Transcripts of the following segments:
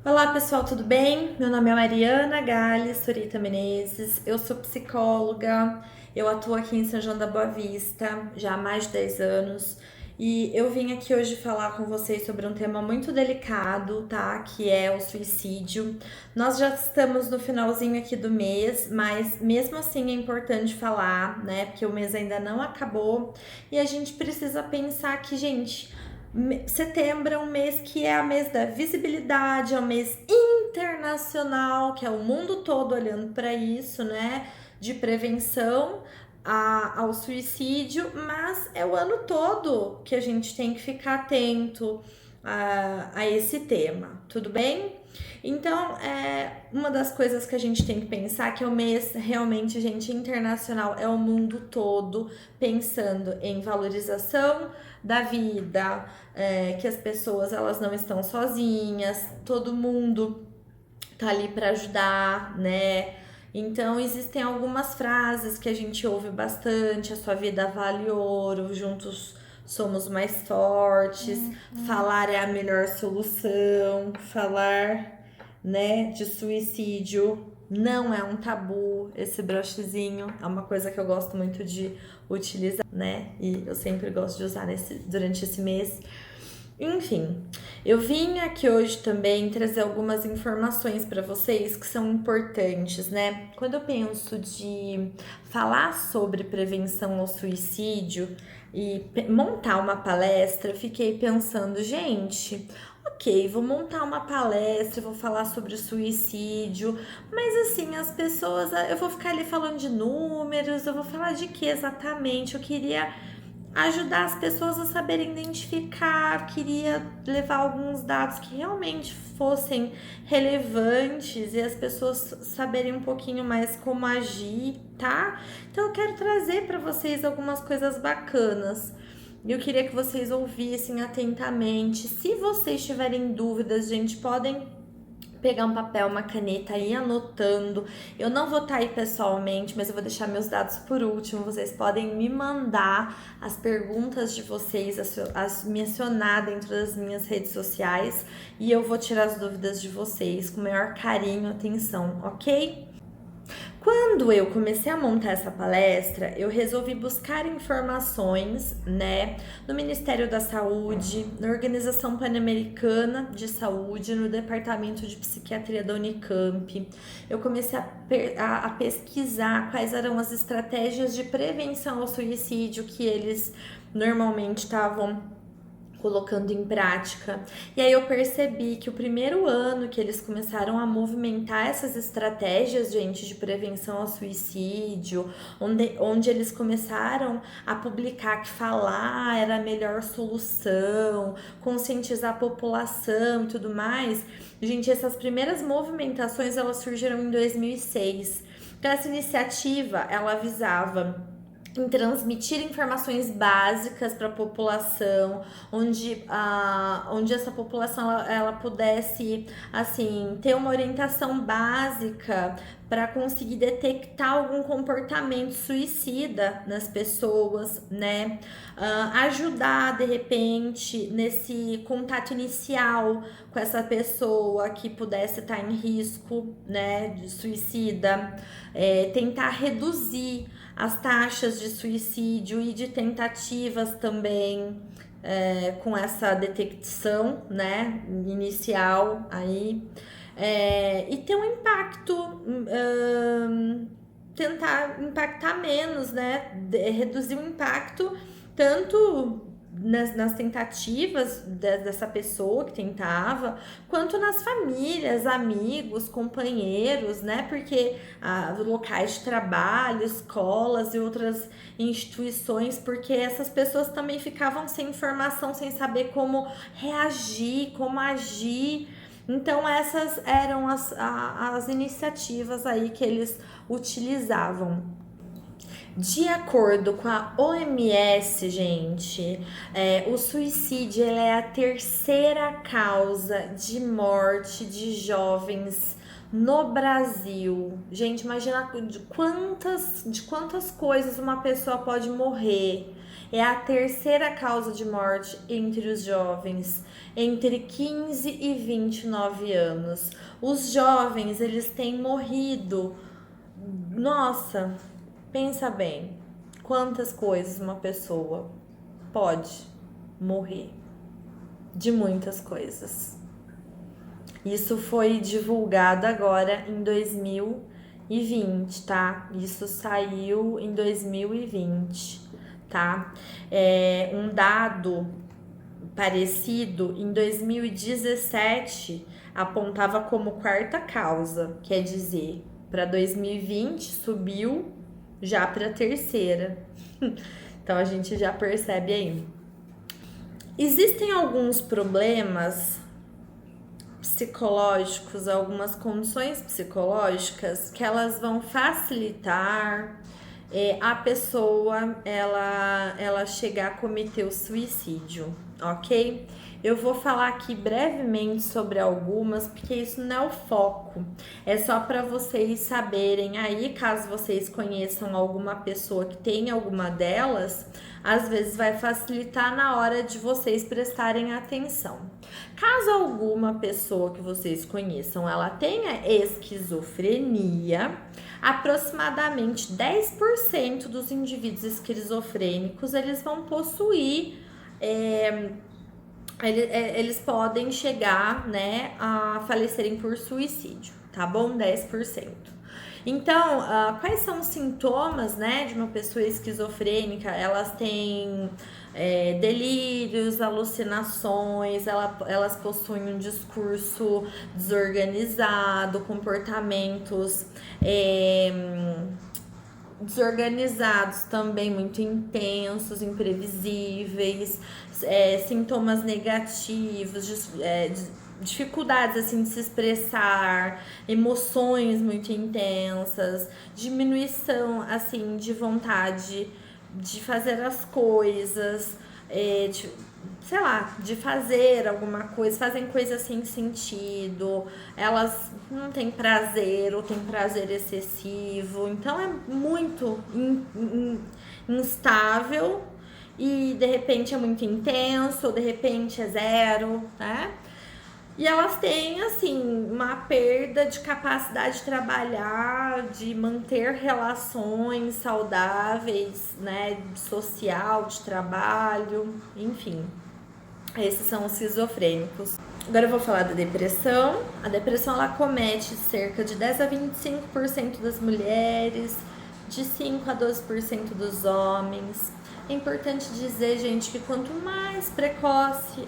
Olá pessoal, tudo bem? Meu nome é Mariana Gales Surita Menezes, eu sou psicóloga, eu atuo aqui em São João da Boa Vista já há mais de 10 anos e eu vim aqui hoje falar com vocês sobre um tema muito delicado, tá? Que é o suicídio. Nós já estamos no finalzinho aqui do mês, mas mesmo assim é importante falar, né? Porque o mês ainda não acabou e a gente precisa pensar que, gente. Setembro é um mês que é o mês da visibilidade, é um mês internacional, que é o mundo todo olhando para isso, né? De prevenção ao suicídio, mas é o ano todo que a gente tem que ficar atento a esse tema, tudo bem? Então, uma das coisas que a gente tem que pensar que o mês realmente, gente, internacional é o mundo todo pensando em valorização da vida, que as pessoas elas não estão sozinhas, todo mundo tá ali para ajudar, né? Então existem algumas frases que a gente ouve bastante: a sua vida vale ouro, juntos somos mais fortes, falar é a melhor solução, falar, né, de suicídio não é um tabu. Esse brochezinho é uma coisa que eu gosto muito de utilizar, né? E eu sempre gosto de usar durante esse mês. Enfim, eu vim aqui hoje também trazer algumas informações para vocês que são importantes, né? Quando eu penso de falar sobre prevenção ao suicídio e montar uma palestra, eu fiquei pensando, gente, ok, vou montar uma palestra, vou falar sobre suicídio, mas assim, as pessoas, eu vou ficar ali falando de números, eu vou falar de que exatamente? Eu queria ajudar as pessoas a saberem identificar, queria levar alguns dados que realmente fossem relevantes e as pessoas saberem um pouquinho mais como agir, tá? Então eu quero trazer para vocês algumas coisas bacanas. E eu queria que vocês ouvissem atentamente. Se vocês tiverem dúvidas, gente, podem pegar um papel, uma caneta e ir anotando. Eu não vou estar aí pessoalmente, mas eu vou deixar meus dados por último. Vocês podem me mandar as perguntas de vocês, me acionar dentro das minhas redes sociais e eu vou tirar as dúvidas de vocês com o maior carinho e atenção, ok? Quando eu comecei a montar essa palestra, eu resolvi buscar informações, né, no Ministério da Saúde, na Organização Pan-Americana de Saúde, no Departamento de Psiquiatria da Unicamp. Eu comecei a pesquisar quais eram as estratégias de prevenção ao suicídio que eles normalmente estavam colocando em prática. E aí eu percebi que o primeiro ano que eles começaram a movimentar essas estratégias, gente, de prevenção ao suicídio, onde eles começaram a publicar que falar era a melhor solução, conscientizar a população e tudo mais. Gente, essas primeiras movimentações, elas surgiram em 2006. Então essa iniciativa, ela avisava em transmitir informações básicas para a população, onde essa população ela pudesse assim ter uma orientação básica para conseguir detectar algum comportamento suicida nas pessoas, né? Ajudar de repente nesse contato inicial com essa pessoa que pudesse estar em risco, né, de suicida, tentar reduzir as taxas de suicídio e de tentativas também, com essa detecção, né, inicial aí, e ter um impacto, tentar impactar menos, né, reduzir o impacto tanto nas tentativas dessa pessoa que tentava, quanto nas famílias, amigos, companheiros, né? Porque locais de trabalho, escolas e outras instituições, porque essas pessoas também ficavam sem informação, sem saber como reagir, como agir. Então essas eram as iniciativas aí que eles utilizavam. De acordo com a OMS, gente, o suicídio ele é a terceira causa de morte de jovens no Brasil. Gente, imagina de quantas coisas uma pessoa pode morrer. É a terceira causa de morte entre os jovens, entre 15 e 29 anos. Os jovens, eles têm morrido. Nossa, pensa bem, quantas coisas uma pessoa pode morrer, de muitas coisas. Isso foi divulgado agora em 2020, tá? Isso saiu em 2020, tá? Um dado parecido em 2017 apontava como quarta causa, quer dizer, para 2020 subiu já para terceira. Então a gente já percebe aí. Existem alguns problemas psicológicos, algumas condições psicológicas que elas vão facilitar a pessoa ela chegar a cometer o suicídio, ok? Eu vou falar aqui brevemente sobre algumas, porque isso não é o foco. É só para vocês saberem aí, caso vocês conheçam alguma pessoa que tem alguma delas, às vezes vai facilitar na hora de vocês prestarem atenção. Caso alguma pessoa que vocês conheçam, ela tenha esquizofrenia, aproximadamente 10% dos indivíduos esquizofrênicos, eles vão possuir, eles podem chegar, né, a falecerem por suicídio, tá bom? 10%. Então, quais são os sintomas, né, de uma pessoa esquizofrênica? Elas têm delírios, alucinações, elas possuem um discurso desorganizado, comportamentos desorganizados também, muito intensos, imprevisíveis, sintomas negativos, dificuldades assim de se expressar, emoções muito intensas, diminuição assim de vontade de fazer as coisas, sei lá, de fazer alguma coisa, fazem coisas sem sentido, elas não têm prazer ou têm prazer excessivo, então é muito instável e de repente é muito intenso, ou de repente é zero, né? E elas têm, assim, uma perda de capacidade de trabalhar, de manter relações saudáveis, né, social, de trabalho, enfim. Esses são os esquizofrênicos. Agora eu vou falar da depressão. A depressão, ela comete cerca de 10 a 25% das mulheres, de 5 a 12% dos homens. É importante dizer, gente, que quanto mais precoce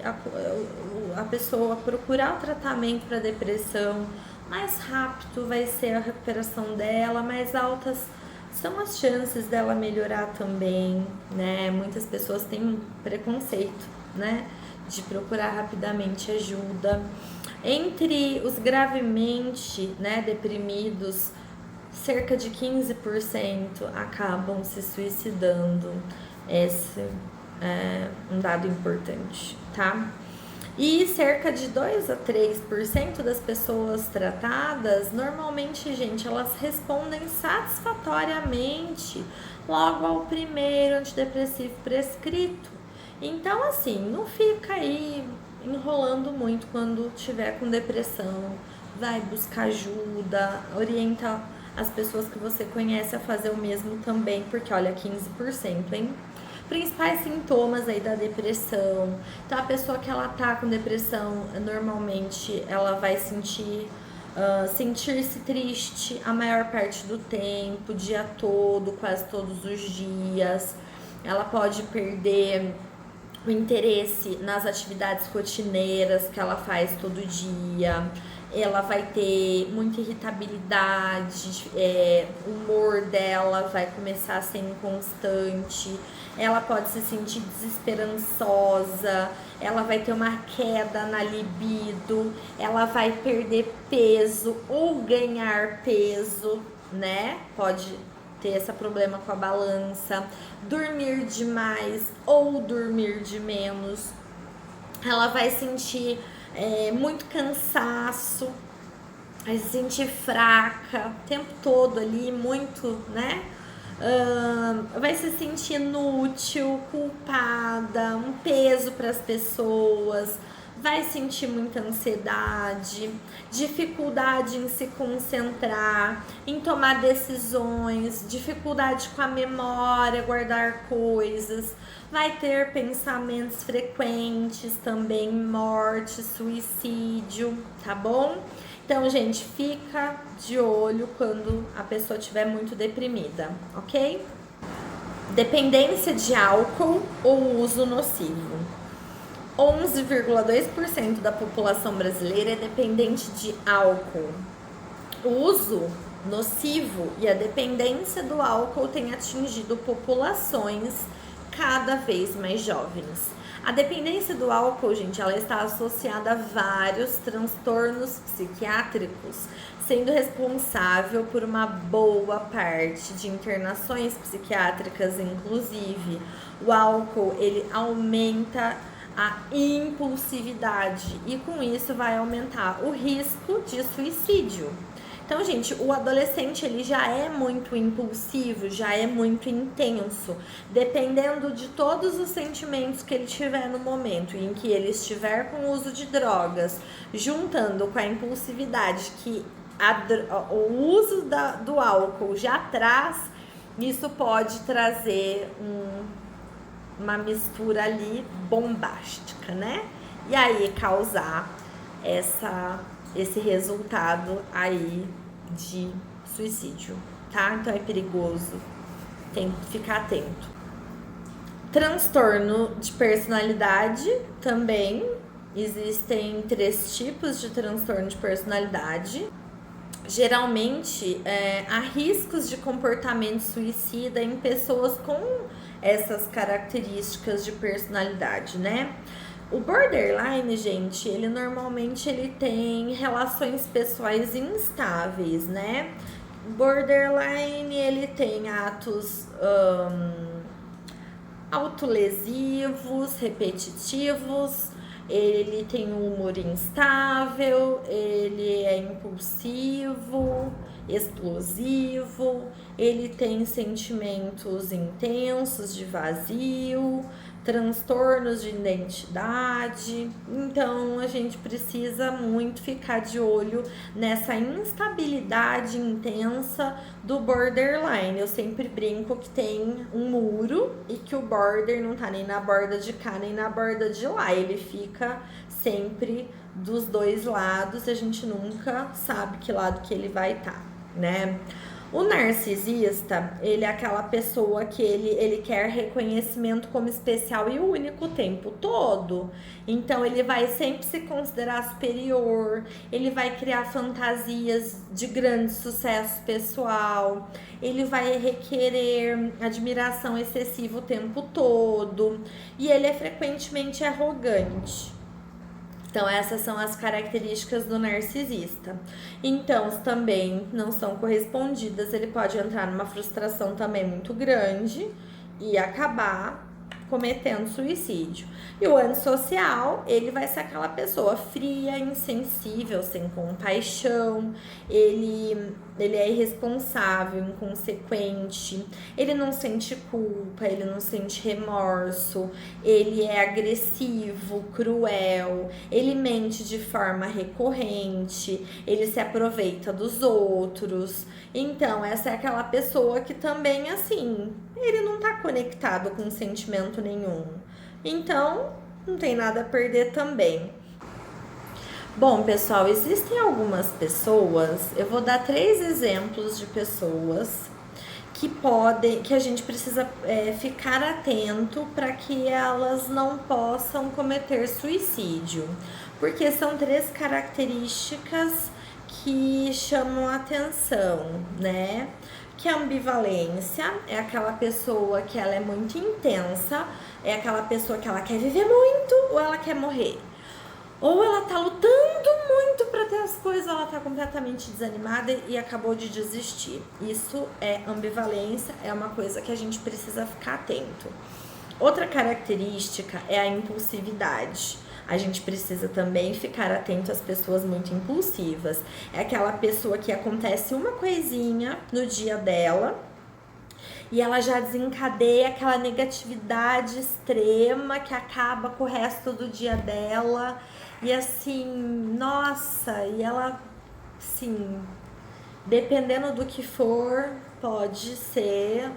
a pessoa procurar o tratamento para depressão, mais rápido vai ser a recuperação dela, mais altas são as chances dela melhorar também, né? Muitas pessoas têm um preconceito, né, de procurar rapidamente ajuda. Entre os gravemente, né, deprimidos, cerca de 15% acabam se suicidando. Esse é um dado importante, tá? E cerca de 2 a 3% das pessoas tratadas, normalmente, gente, elas respondem satisfatoriamente logo ao primeiro antidepressivo prescrito. Então, assim, não fica aí enrolando muito quando tiver com depressão. Vai buscar ajuda, orienta as pessoas que você conhece a fazer o mesmo também, porque olha, 15%, hein? Principais sintomas aí da depressão. Então, a pessoa que ela tá com depressão, normalmente ela vai sentir-se triste a maior parte do tempo, o dia todo, quase todos os dias. Ela pode perder o interesse nas atividades rotineiras que ela faz todo dia. Ela vai ter muita irritabilidade, o humor dela vai começar a ser inconstante, ela pode se sentir desesperançosa, ela vai ter uma queda na libido, ela vai perder peso ou ganhar peso, né? Pode ter esse problema com a balança, dormir demais ou dormir de menos. Ela vai sentir muito cansaço, vai se sentir fraca o tempo todo ali, muito, né? vai se sentir inútil, culpada, um peso para as pessoas, vai sentir muita ansiedade, dificuldade em se concentrar, em tomar decisões, dificuldade com a memória, guardar coisas, vai ter pensamentos frequentes também, morte, suicídio, tá bom? Então, gente, fica de olho quando a pessoa estiver muito deprimida, ok? Dependência de álcool ou uso nocivo. 11,2% da população brasileira é dependente de álcool. O uso nocivo e a dependência do álcool tem atingido populações cada vez mais jovens. A dependência do álcool, gente, ela está associada a vários transtornos psiquiátricos, sendo responsável por uma boa parte de internações psiquiátricas, inclusive. O álcool, ele aumenta a impulsividade e com isso vai aumentar o risco de suicídio. Então, gente, o adolescente ele já é muito impulsivo, já é muito intenso, dependendo de todos os sentimentos que ele tiver no momento em que ele estiver com o uso de drogas, juntando com a impulsividade que o uso do álcool já traz, isso pode trazer uma mistura ali bombástica, né? E aí causar esse resultado aí de suicídio, tá? Então é perigoso, tem que ficar atento. Transtorno de personalidade também. Existem 3 tipos de transtorno de personalidade. Geralmente, há riscos de comportamento suicida em pessoas com essas características de personalidade, né? O borderline, gente, ele normalmente tem relações pessoais instáveis, né? O borderline, ele tem atos autolesivos, repetitivos, ele tem um humor instável, ele é impulsivo, explosivo, ele tem sentimentos intensos de vazio, transtornos de identidade. Então a gente precisa muito ficar de olho nessa instabilidade intensa do borderline. Eu sempre brinco que tem um muro e que o border não tá nem na borda de cá nem na borda de lá, ele fica sempre dos dois lados, a gente nunca sabe que lado que ele vai estar, né? O narcisista, ele é aquela pessoa que ele quer reconhecimento como especial e único o tempo todo. Então, ele vai sempre se considerar superior, ele vai criar fantasias de grande sucesso pessoal, ele vai requerer admiração excessiva o tempo todo e ele é frequentemente arrogante. Então, essas são as características do narcisista. Então, se também não são correspondidas, ele pode entrar numa frustração também muito grande e acabar cometendo suicídio. E o antissocial, ele vai ser aquela pessoa fria, insensível, sem compaixão, ele é irresponsável, inconsequente, ele não sente culpa, ele não sente remorso, ele é agressivo, cruel, ele mente de forma recorrente, ele se aproveita dos outros. Então, essa é aquela pessoa que também, assim, ele não tá conectado com sentimento nenhum. Então, não tem nada a perder também. Bom, pessoal, existem algumas pessoas, eu vou dar 3 exemplos de pessoas que a gente precisa ficar atento para que elas não possam cometer suicídio. Porque são 3 características que chamam a atenção, né? Que a ambivalência é aquela pessoa que ela é muito intensa, é aquela pessoa que ela quer viver muito ou ela quer morrer. Ou ela tá lutando muito para ter as coisas, ela tá completamente desanimada e acabou de desistir. Isso é ambivalência, é uma coisa que a gente precisa ficar atento. Outra característica é a impulsividade. A gente precisa também ficar atento às pessoas muito impulsivas. É aquela pessoa que acontece uma coisinha no dia dela E ela já desencadeia aquela negatividade extrema que acaba com o resto do dia dela. E assim, nossa, e ela, sim, dependendo do que for, pode ser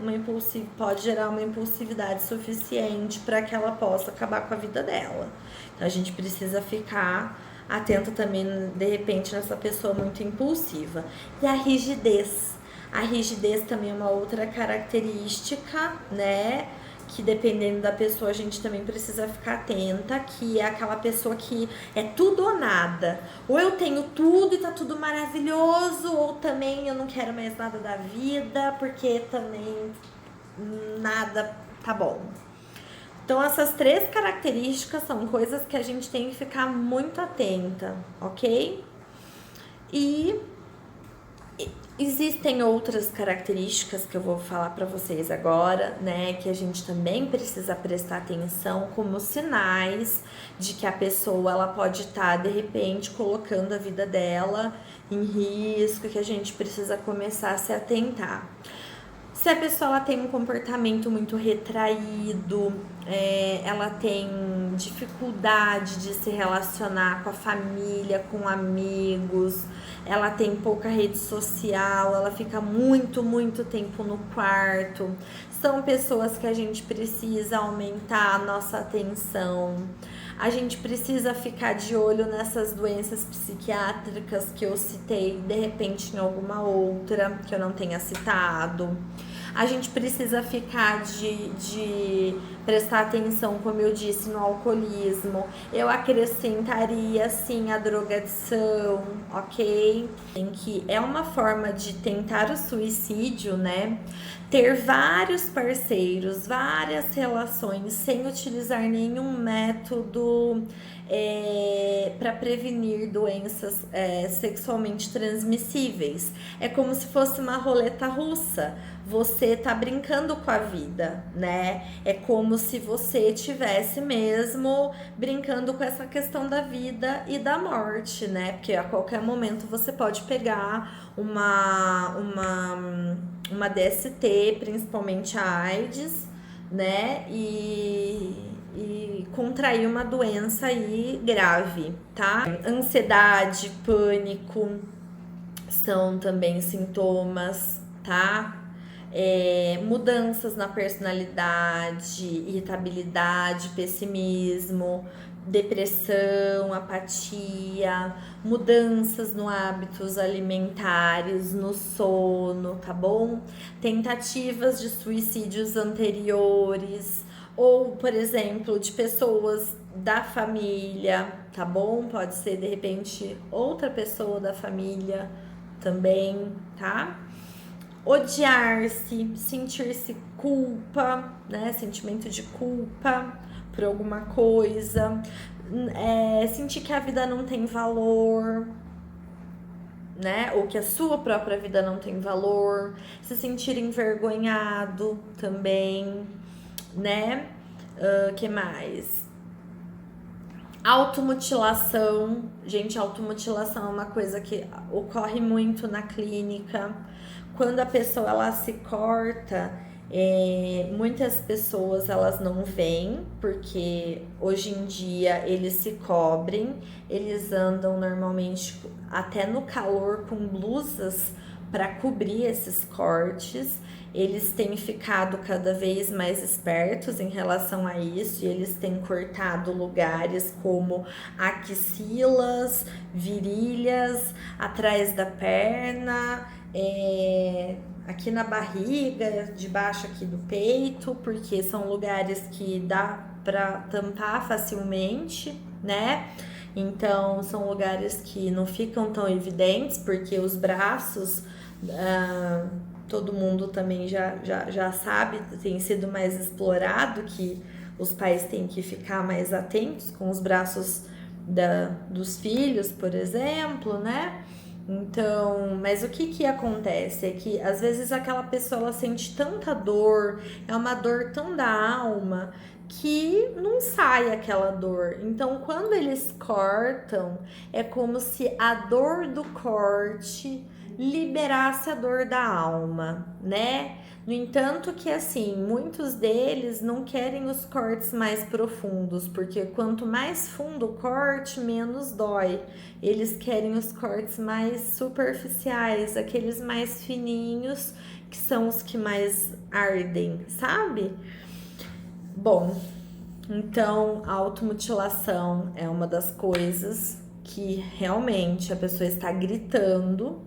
pode gerar uma impulsividade suficiente para que ela possa acabar com a vida dela. Então a gente precisa ficar atento também, de repente, nessa pessoa muito impulsiva. E a rigidez. A rigidez também é uma outra característica, né? Que dependendo da pessoa a gente também precisa ficar atenta, que é aquela pessoa que é tudo ou nada. Ou eu tenho tudo e tá tudo maravilhoso, ou também eu não quero mais nada da vida, porque também nada tá bom. Então essas três características são coisas que a gente tem que ficar muito atenta, ok? E existem outras características que eu vou falar para vocês agora, né, que a gente também precisa prestar atenção como sinais de que a pessoa ela pode estar de repente colocando a vida dela em risco, que a gente precisa começar a se atentar. Se a pessoa ela tem um comportamento muito retraído, ela tem dificuldade de se relacionar com a família, com amigos, ela tem pouca rede social, ela fica muito tempo no quarto. São pessoas que a gente precisa aumentar a nossa atenção. A gente precisa ficar de olho nessas doenças psiquiátricas que eu citei, de repente em alguma outra que eu não tenha citado. A gente precisa ficar de prestar atenção, como eu disse, no alcoolismo. Eu acrescentaria, sim, a drogadição, ok? Em que é uma forma de tentar o suicídio, né? Ter vários parceiros, várias relações, sem utilizar nenhum método para prevenir doenças sexualmente transmissíveis. É como se fosse uma roleta russa. Você tá brincando com a vida, né? É como se você tivesse mesmo brincando com essa questão da vida e da morte, né? Porque a qualquer momento você pode pegar uma DST, principalmente a AIDS, né? E contrair uma doença aí grave, tá? Ansiedade, pânico são também sintomas, tá? Mudanças na personalidade, irritabilidade, pessimismo, depressão, apatia, mudanças no hábitos alimentares, no sono, tá bom? Tentativas de suicídios anteriores, ou, por exemplo, de pessoas da família, tá bom? Pode ser, de repente, outra pessoa da família também, tá? Odiar-se, sentir-se culpa, né? Sentimento de culpa por alguma coisa, sentir que a vida não tem valor, né? Ou que a sua própria vida não tem valor, se sentir envergonhado também, né? Que mais? Automutilação. Gente, automutilação é uma coisa que ocorre muito na clínica. Quando a pessoa ela se corta, muitas pessoas elas não veem, porque hoje em dia eles se cobrem, eles andam normalmente até no calor com blusas para cobrir esses cortes. Eles têm ficado cada vez mais espertos em relação a isso e eles têm cortado lugares como axilas, virilhas, atrás da perna, aqui na barriga, debaixo aqui do peito, porque são lugares que dá para tampar facilmente, né? Então, são lugares que não ficam tão evidentes, porque os braços, todo mundo também já sabe, tem sido mais explorado, que os pais têm que ficar mais atentos com os braços dos filhos, por exemplo, né? Então, mas o que acontece é que às vezes aquela pessoa ela sente tanta dor, é uma dor tão da alma que não sai aquela dor. Então, quando eles cortam, é como se a dor do corte liberasse a dor da alma, né? No entanto que, assim, muitos deles não querem os cortes mais profundos, porque quanto mais fundo o corte, menos dói. Eles querem os cortes mais superficiais, aqueles mais fininhos, que são os que mais ardem, sabe? Bom, então a automutilação é uma das coisas que realmente a pessoa está gritando.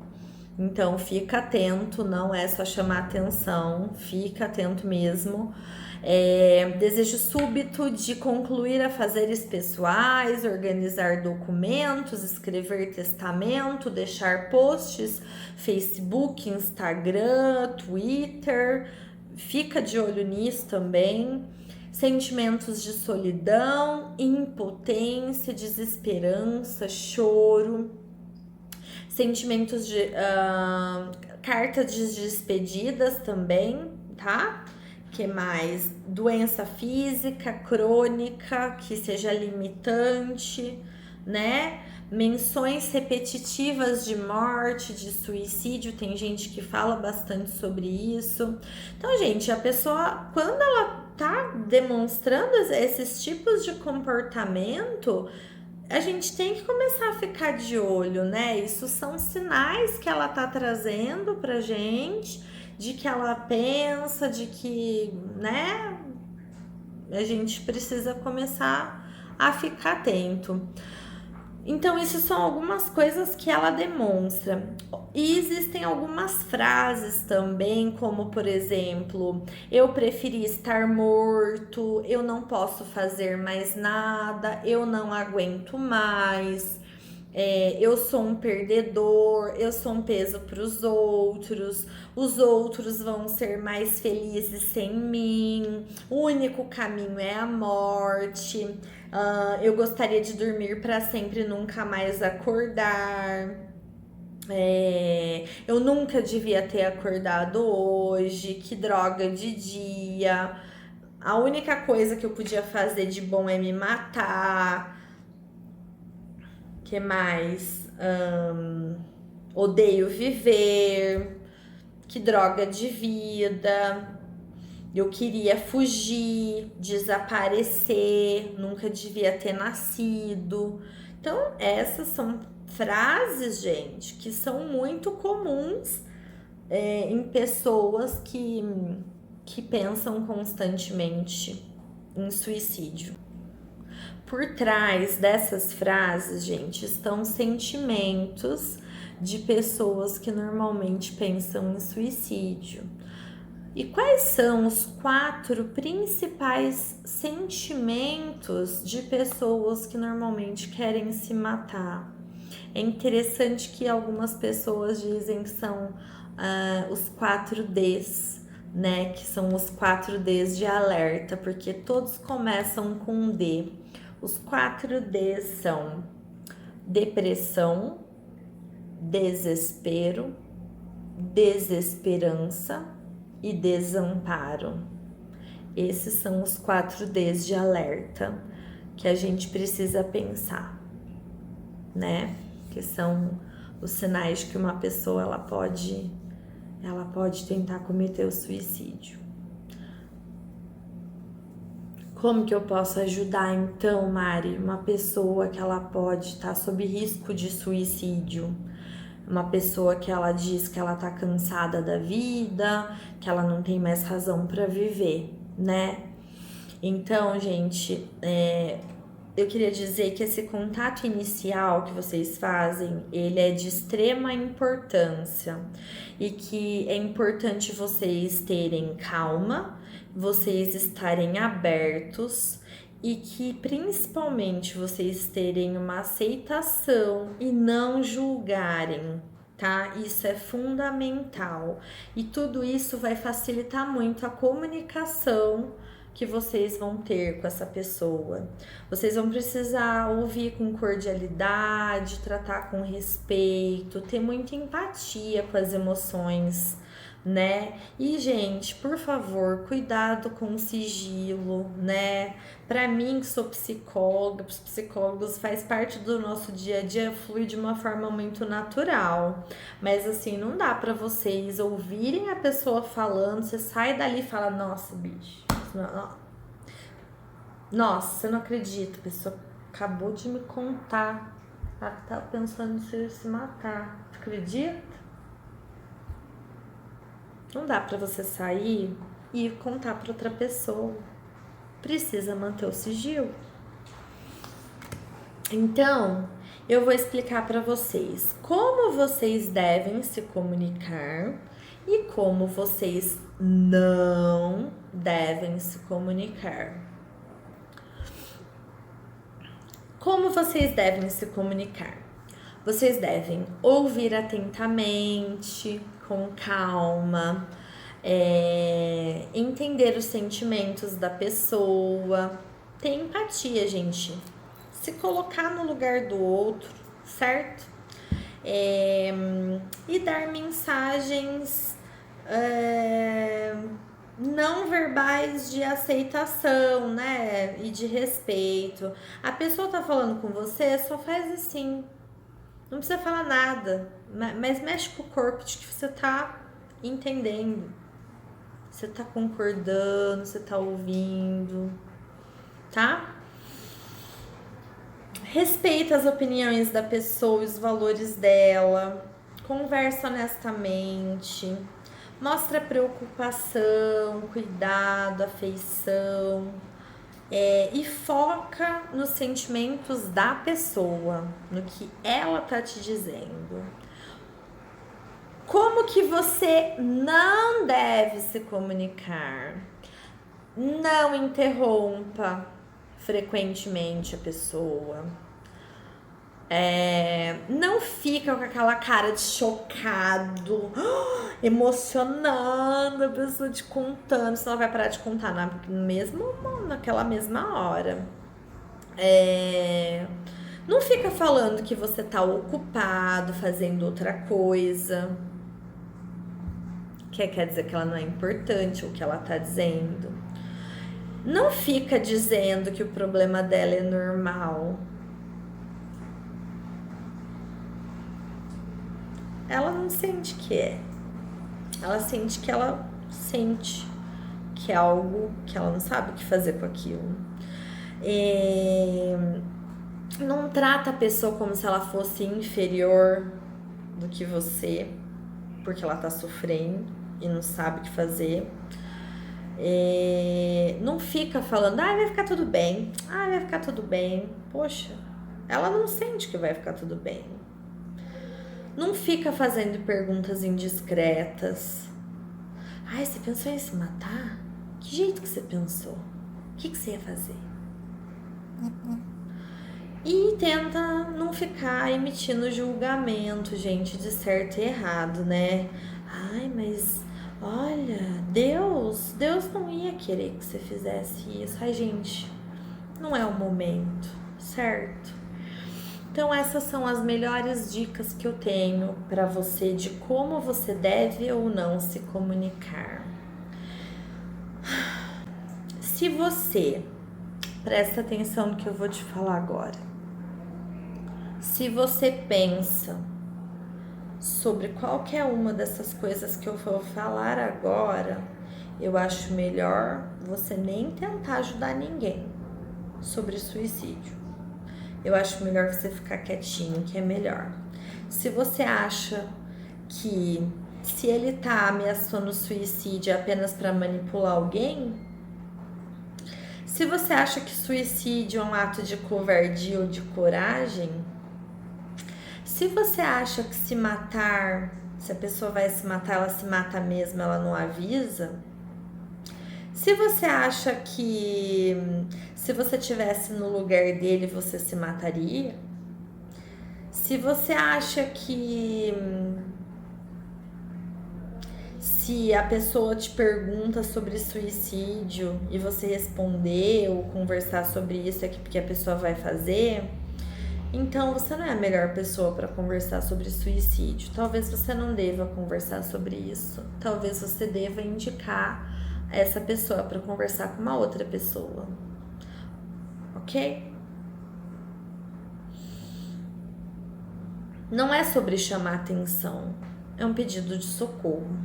Então fica atento, não é só chamar atenção, fica atento mesmo. Desejo súbito de concluir afazeres pessoais, organizar documentos, escrever testamento, deixar posts, Facebook, Instagram, Twitter. Fica de olho nisso também. Sentimentos de solidão, impotência, desesperança, choro. Sentimentos de cartas de despedidas também, tá? Que mais? Doença física, crônica, que seja limitante, né? Menções repetitivas de morte, de suicídio, tem gente que fala bastante sobre isso. Então, gente, a pessoa, quando ela tá demonstrando esses tipos de comportamento, a gente tem que começar a ficar de olho, né? Isso são sinais que ela tá trazendo pra gente, de que ela pensa, de que, né, a gente precisa começar a ficar atento. Então, isso são algumas coisas que ela demonstra. E existem algumas frases também, como por exemplo, eu preferi estar morto, eu não posso fazer mais nada, eu não aguento mais, eu sou um perdedor, eu sou um peso para os outros vão ser mais felizes sem mim, o único caminho é a morte. Eu gostaria de dormir para sempre e nunca mais acordar. Eu nunca devia ter acordado hoje. Que droga de dia. A única coisa que eu podia fazer de bom é me matar. Que mais? Odeio viver. Que droga de vida. Eu queria fugir, desaparecer, nunca devia ter nascido. Então, essas são frases, gente, que são muito comuns em pessoas que pensam constantemente em suicídio. Por trás dessas frases, gente, estão sentimentos de pessoas que normalmente pensam em suicídio. E quais são os 4 principais sentimentos de pessoas que normalmente querem se matar? É interessante que algumas pessoas dizem que são os 4 Ds, né? Que são os 4 Ds de alerta, porque todos começam com um D. Os 4 Ds são depressão, desespero, desesperança e desamparo. Esses são os 4 Ds de alerta que a gente precisa pensar, né? Que são os sinais de que uma pessoa ela pode tentar cometer o suicídio. Como que eu posso ajudar então, Mari, uma pessoa que ela pode estar sob risco de suicídio? Uma pessoa que ela diz que ela tá cansada da vida, que ela não tem mais razão para viver, né? Então, gente, eu queria dizer que esse contato inicial que vocês fazem, ele é de extrema importância e que é importante vocês terem calma, vocês estarem abertos e que principalmente vocês terem uma aceitação e não julgarem, tá? Isso é fundamental. E tudo isso vai facilitar muito a comunicação que vocês vão ter com essa pessoa. Vocês vão precisar ouvir com cordialidade, tratar com respeito, ter muita empatia com as emoções né? E, gente, por favor, cuidado com o sigilo, né? Para mim, que sou psicóloga, os psicólogos faz parte do nosso dia a dia, flui de uma forma muito natural. Mas assim, não dá para vocês ouvirem a pessoa falando, você sai dali e fala: "Nossa, bicho. Nossa, você não acredita, a pessoa acabou de me contar. Ela tá pensando em se matar. Tu acredita?" Não dá pra você sair e contar pra outra pessoa. Precisa manter o sigilo. Então, eu vou explicar pra vocês como vocês devem se comunicar e como vocês não devem se comunicar. Como vocês devem se comunicar? Vocês devem ouvir atentamente, com calma, entender os sentimentos da pessoa, ter empatia, gente. Se colocar no lugar do outro, certo? E dar mensagens não verbais de aceitação, né? E de respeito. A pessoa tá falando com você, só faz assim. Não precisa falar nada, mas mexe com o corpo de que você tá entendendo. Você tá concordando, você tá ouvindo, tá? Respeita as opiniões da pessoa e os valores dela. Conversa honestamente. Mostra preocupação, cuidado, afeição. E foca nos sentimentos da pessoa, no que ela tá te dizendo. Como que você não deve se comunicar? Não interrompa frequentemente a pessoa. Não fica com aquela cara de chocado, emocionando a pessoa te contando, senão ela vai parar de contar naquela mesma hora. Não fica falando que você tá ocupado, fazendo outra coisa, que quer dizer que ela não é importante ou que ela tá dizendo. Não fica dizendo que o problema dela é normal. Ela não sente que é. Ela sente que ela sente que é algo que ela não sabe o que fazer com aquilo. Não trata a pessoa como se ela fosse inferior do que você, porque ela tá sofrendo e não sabe o que fazer. Não fica falando, vai ficar tudo bem. Vai ficar tudo bem. Poxa, ela não sente que vai ficar tudo bem. Não fica fazendo perguntas indiscretas. Você pensou em se matar? Que jeito que você pensou? O que você ia fazer? E tenta não ficar emitindo julgamento, gente, de certo e errado, né? Mas olha, Deus não ia querer que você fizesse isso. Gente, não é o momento, certo? Então essas são as melhores dicas que eu tenho para você de como você deve ou não se comunicar. Se você, presta atenção no que eu vou te falar agora. Se você pensa sobre qualquer uma dessas coisas que eu vou falar agora, eu acho melhor você nem tentar ajudar ninguém sobre suicídio. Eu acho melhor você ficar quietinho, que é melhor. Se você acha que se ele tá ameaçando suicídio é apenas para manipular alguém, se você acha que suicídio é um ato de covardia ou de coragem, se você acha que se a pessoa vai se matar, ela se mata mesmo, ela não avisa. Se você acha que se você estivesse no lugar dele, você se mataria. Se você acha que se a pessoa te pergunta sobre suicídio e você responder ou conversar sobre isso é porque a pessoa vai fazer, Então você não é a melhor pessoa para conversar sobre suicídio. Talvez você não deva conversar sobre isso. Talvez você deva indicar essa pessoa para conversar com uma outra pessoa. Ok? Não é sobre chamar atenção, é um pedido de socorro.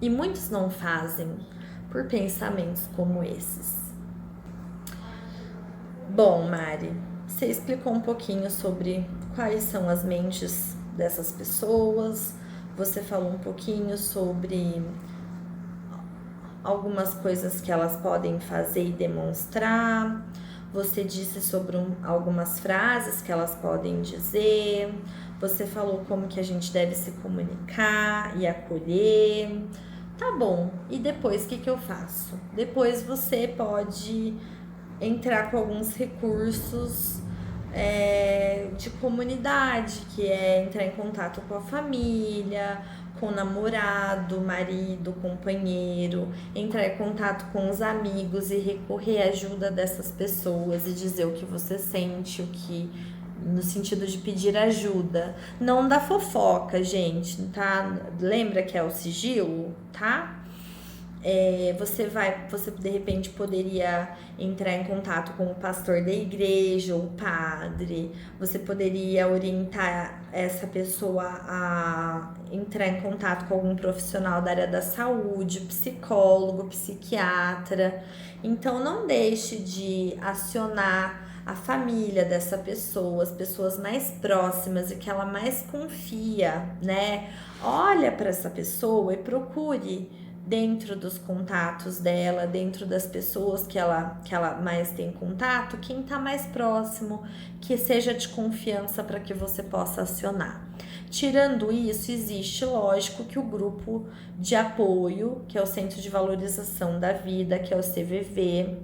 E muitos não fazem por pensamentos como esses. Bom, Mari, você explicou um pouquinho sobre quais são as mentes dessas pessoas, você falou um pouquinho sobre algumas coisas que elas podem fazer e demonstrar, você disse sobre algumas frases que elas podem dizer, você falou como que a gente deve se comunicar e acolher. Tá bom, e depois o que eu faço? Depois você pode entrar com alguns recursos de comunidade, que é entrar em contato com a família, com o namorado, marido, companheiro, entrar em contato com os amigos e recorrer à ajuda dessas pessoas e dizer o que você sente, o que no sentido de pedir ajuda, não da fofoca, gente, tá? Lembra que é o sigilo, tá? Você de repente poderia entrar em contato com o pastor da igreja, ou o padre, você poderia orientar essa pessoa a entrar em contato com algum profissional da área da saúde, psicólogo, psiquiatra. Então não deixe de acionar a família dessa pessoa, as pessoas mais próximas e que ela mais confia, né? Olha para essa pessoa e procure dentro dos contatos dela, dentro das pessoas que ela mais tem contato, quem tá mais próximo, que seja de confiança para que você possa acionar. Tirando isso, existe, lógico, que o grupo de apoio, que é o Centro de Valorização da Vida, que é o CVV,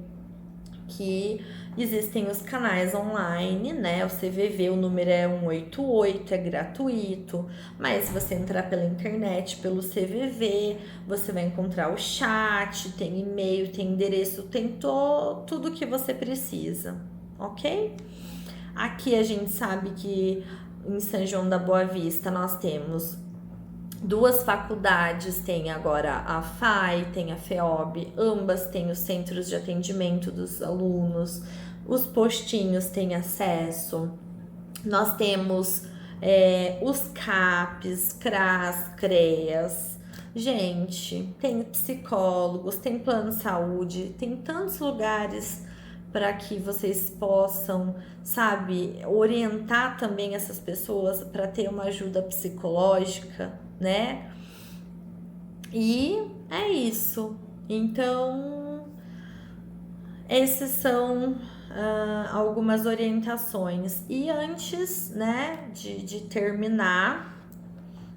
que existem os canais online, né? O CVV, o número é 188, é gratuito, mas se você entrar pela internet, pelo CVV, você vai encontrar o chat, tem e-mail, tem endereço, tem tudo que você precisa, ok? Aqui a gente sabe que em São João da Boa Vista nós temos duas faculdades, tem agora a FAI, tem a FEOB, ambas têm os centros de atendimento dos alunos, os postinhos têm acesso, nós temos os CAPs, CRAS, CREAS, gente, tem psicólogos, tem plano de saúde, tem tantos lugares para que vocês possam, sabe, orientar também essas pessoas para ter uma ajuda psicológica, né? E é isso. Então, esses são algumas orientações. E antes, né, de terminar,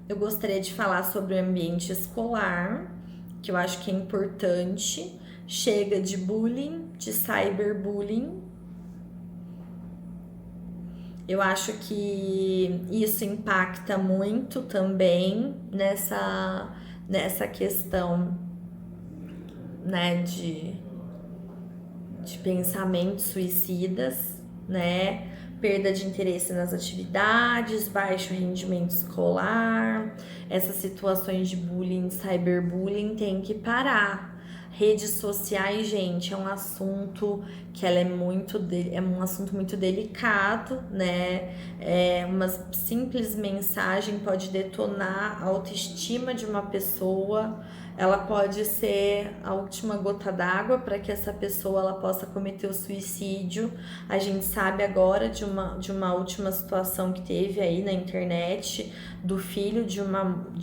eu gostaria de falar sobre o ambiente escolar, que eu acho que é importante. Chega de bullying, de cyberbullying. Eu acho que isso impacta muito também nessa questão, né, de pensamentos suicidas, né? Perda de interesse nas atividades, baixo rendimento escolar, essas situações de bullying, cyberbullying tem que parar. Redes sociais, gente, é um assunto que ela é um assunto muito delicado, né? Uma simples mensagem pode detonar a autoestima de uma pessoa, ela pode ser a última gota d'água para que essa pessoa ela possa cometer o suicídio. A gente sabe agora de uma última situação que teve aí na internet do filho de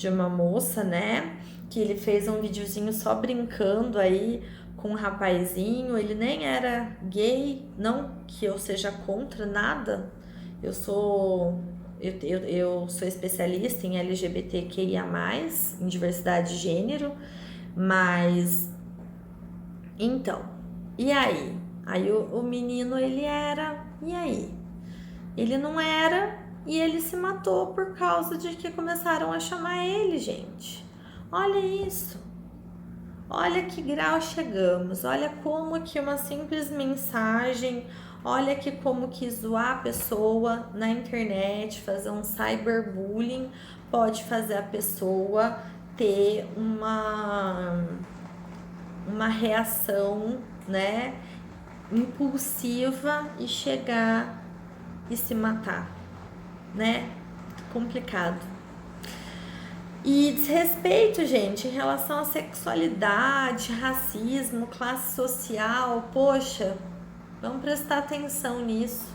uma moça, né? Que ele fez um videozinho só brincando aí com um rapazinho, ele nem era gay, não que eu seja contra nada, eu sou especialista em LGBTQIA+, em diversidade de gênero, mas então, e aí? Aí o menino ele era, e aí? Ele não era e ele se matou por causa de que começaram a chamar ele, gente. Olha isso, olha que grau chegamos, olha como que uma simples mensagem, Olha que como que zoar a pessoa na internet, fazer um cyberbullying, pode fazer a pessoa ter uma reação, né, impulsiva e chegar e se matar, né? Complicado. E desrespeito, gente, em relação à sexualidade, racismo, classe social, poxa, vamos prestar atenção nisso.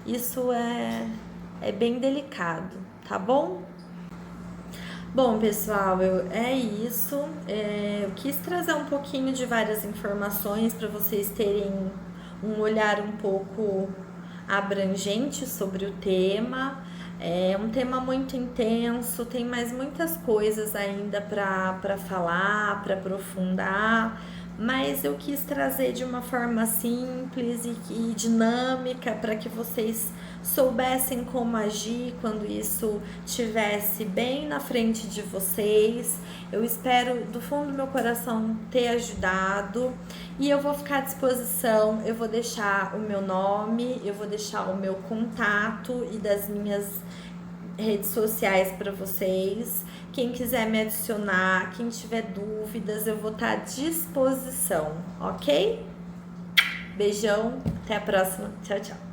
Isso é bem delicado, tá bom? Bom, pessoal, é isso. Eu quis trazer um pouquinho de várias informações para vocês terem um olhar um pouco abrangente sobre o tema. É um tema muito intenso, tem mais muitas coisas ainda para falar, para aprofundar, mas eu quis trazer de uma forma simples e dinâmica para que vocês soubessem como agir quando isso estivesse bem na frente de vocês. Eu espero do fundo do meu coração ter ajudado e eu vou ficar à disposição. Eu vou deixar o meu nome, eu vou deixar o meu contato e das minhas redes sociais para vocês. Quem quiser me adicionar, quem tiver dúvidas, eu vou estar à disposição, ok? Beijão, até a próxima. Tchau, tchau.